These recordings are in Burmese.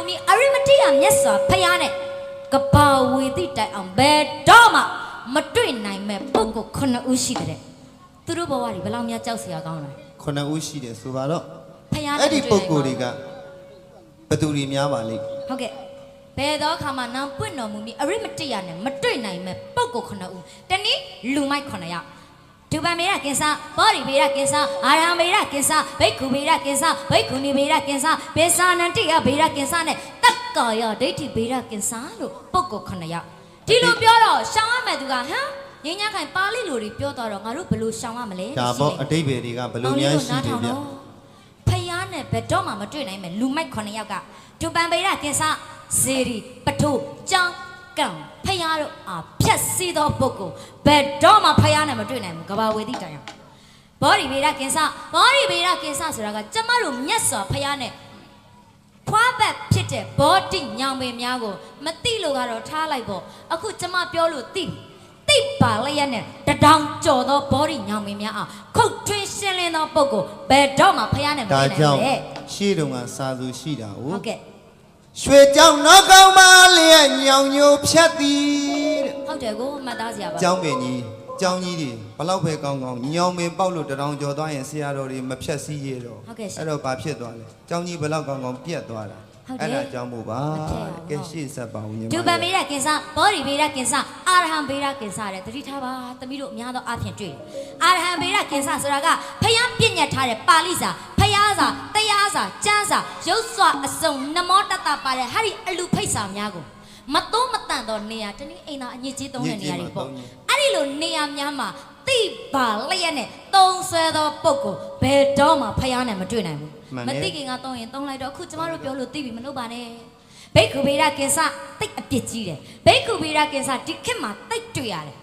mi arimatia mesa payane kapa witi tai ang bedoma matui nai me poko khona ushi de turu bawari balang mya chau sia kaung la khona ushi de so ba do payane ai di poko ri ka batu ri mya ba leဟုတ်ကဲ့ဘယ်တော့ခါမှနောင်ပွင့်တော်မူမီအရိမတရနဲ့မတွေ့နိုင်မဲ့ပုဂ္ဂိုလ်9ဦးတနည်းလူမိုက်9ယောက်ဒုဗံမေရကင်စာဘောရီမေရကင်စာအာရမေရကင်စာဘိက္ခုမေရကင်စာဘိက္ခုနီမေရကင်စာဘေသာနန္တိယဘေရကင်စာနဲ့တက္ကာယဒိဋ္ဌိဘေရကင်စာလို့ပုဂ္ဂိုလ်9ယောက်ဒီလိုပြောတော့ရှောင်းရမယ်သူကဟမ်ငင်းညခိုင်ပါဠိလိုတွေပြောတော့ငါတို့ဘယ်လိုရှောင်းရမလဲဒါပေါ့အတိတ်ပဲတွေကဘယ်လိုများရှိတယ်ဗျဖယားနဲ့ဘယ်တော့မှမတွေ့နိုင်မဲ့လူမိုက်9ယောက်ကဒုဗံမေရကင်စာစေရီပထိုးကြောင်းကံဖယားတို့ဖြတ်စည်းသောပုဂ္ဂိုလ်ဘယ်တော့မှဖယားနဲ့မတွေ့နိုင်ဘူးကဘာဝေတိတိုင်အောင်ဘောရီဗေဒကင်္စဘောရီဗေဒကင်္စဆိုတာကကျမတို့မြတ်စွာဖယားနဲ့ဖွားဘက်ဖြစ်တဲ့ဘောတိညောင်ပင်များကိုမသိလို့ကတော့ထားလိုက်ပေါ့အခုကျမပြောလို့သိပါလျက်နဲ့တထောင်ကျော်သောဘောရီညောင်ပင်များအောင်ခုတ်ထွင်းရှင်းလင်းသောပုဂ္ဂိုလ်ဘယ်တော့မှဖယားနဲ့မတွေ့နိုင်ဘူးလေရှေ့တုန်းကစာသူရှိတာဟုတ်ကဲ့ရွှေကြောင်နှောကောင်းမလေးညောင်ညိုဖြတ်သည်တဲ့ဟုတ်တယ်ကိုမှတ်သားစရာပါကျောင်းပင်ကြီးကျောင်းကြီးတွေဘလောက်ပဲကောင်းကောင်းညောင်ပင်ပေါက်လို့တထောင်ကျော်သွားရင်ဆရာတော်တွေမဖြတ်စည်းရတော့အဲ့တော့ဘာဖြစ်သွားလဲကျောင်းကြီးဘလောက်ကောင်းကောင်းပြတ်သွားတာအဲ့ဒါကြောင့်မို့ပါကဲရှေ့ဆက်ပါဦးညီမဒုဗံမေရကင်္စဘောရီဗေဒကင်္စအာရဟံဗေဒကင်္စတဲ့သတိထားပါသမီးတို့အများသောအဖြစ်တွေ့အာရဟံဗေဒကင်္စဆိုတာကဖယားပြည့်ညတ်ထားတဲ့ပါဠိစာဖယားစာတရားစာကျမ်းစာရုပ်စွာအစုံနမောတတပါတဲ့ဟာဒီအလူဖိတ်စာများကိုမသုံးမတန်တော့နေရာတနည်းအိမ်သာအညစ်အကြေးသုံးတဲ့နေရာတွေပေါ့အဲ့ဒီလိုနေရာများမှာသိပါလျက်နဲ့သုံးဆွဲသောပုဂ္ဂိုလ်ဘယ်တော့မှဖယားနဲ့မတွေ့နိုင်ဘူးမသိခင်ကသုံးရင်သုံးလိုက်တော့အခုကျမတို့ပြောလို့သိပြီမလို့ပါနဲ့ဘိက္ခုဗေဒကင်္စတိတ်အပြစ်ကြီးတယ်ဘိက္ခုဗေဒကင်္စဒီခေတ်မှာတိတ်တွေ့ရတယ်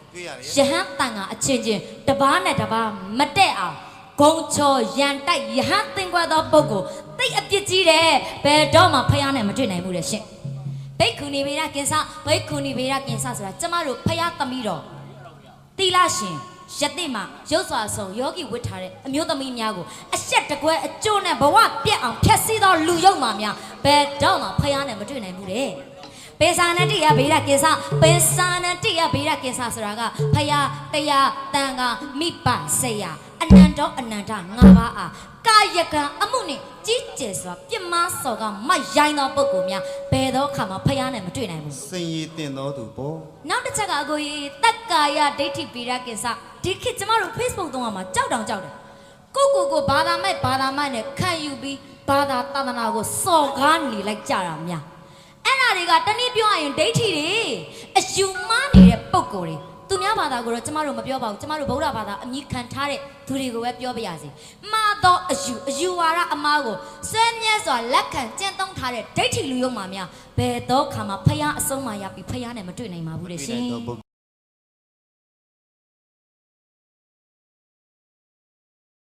ယဟန်တန်ကအချင်းချင်းတပားနဲ့တပားမတက်အောင်ဂုံချော်ရန်တိုက်ယဟန်သင်္ကွဲသောပုဂ္ဂိုလ်တိတ်အပြစ်ကြီးတယ်ဘယ်တော့မှဖယားနဲ့မတွေ့နိုင်ဘူးလေရှင်ဘိက္ခုနီဗေဒကင်္စဘိက္ခုနီဗေဒကင်္စဆိုတာကျမတို့ဖယားသမီးတော်တိလရှင်ယတိမှာရုပ်စွာဆုံးယောဂီဝတ်ထားတဲ့အမျိုးသမီးများကိုအဆက်တကွဲအကျိုးနဲ့ဘဝပြတ်အောင်ဖျက်ဆီးသောလူယုံမာများဘယ်တော့မှဖယားနဲ့မတွေ့နိုင်ဘူးတဲ့ပေစာနတိယဗေဒကိစ္စပေစာနတိယဗေဒကိစ္စဆိုတာကဖယားတရားတန်ခါမိပဆရာအနန္တောအနန္တ၅ပါးအားကာယကံအမှုနဲ့ကြီးကျယ်စွာပြမစော်ကမရိုင်းသောပုဂ္ဂိုလ်များဘယ်တော့ခါမှဖယားနဲ့မတွေ့နိုင်ဘူးစင်ရည်တင်တော်သူပေါ့နောက်တစ်ချက်ကအကိုကြီးတက္ကာယဒိဋ္ဌိဗေဒကိစ္စဒီခေတ်ကျမတို့ Facebook သုံးရမှာကြောက်တယ်ကိုဘာသာမဲ့နဲ့ခံယူပြီးဘာသာသာသနာကိုစော်ကားနေလိုက်ကြတာများအဲ့ဒါတွေကတနည်းပြောရရင်ဒိဋ္ဌိတွေအယူမှားနေတဲ့ပုံကိုယ်တွေသူများဘာသာကိုတော့ကျမတို့မပြောပါဘူးကျမတို့ဗုဒ္ဓဘာသာအမိခံထားတဲ့သူတွေကိုပဲပြောပြရစီမှားတော့အယူဝါဒအမားကိုစဲမြဲစွာလက်ခံကျင့်သုံးထားတဲ့ဒိဋ္ဌိလူယုံမှာများဘယ်တော့ခါမှဖယားအဆုံးမရပြီးဖယားနဲ့မတွေ့နိုင်ပါဘူးလေရှင်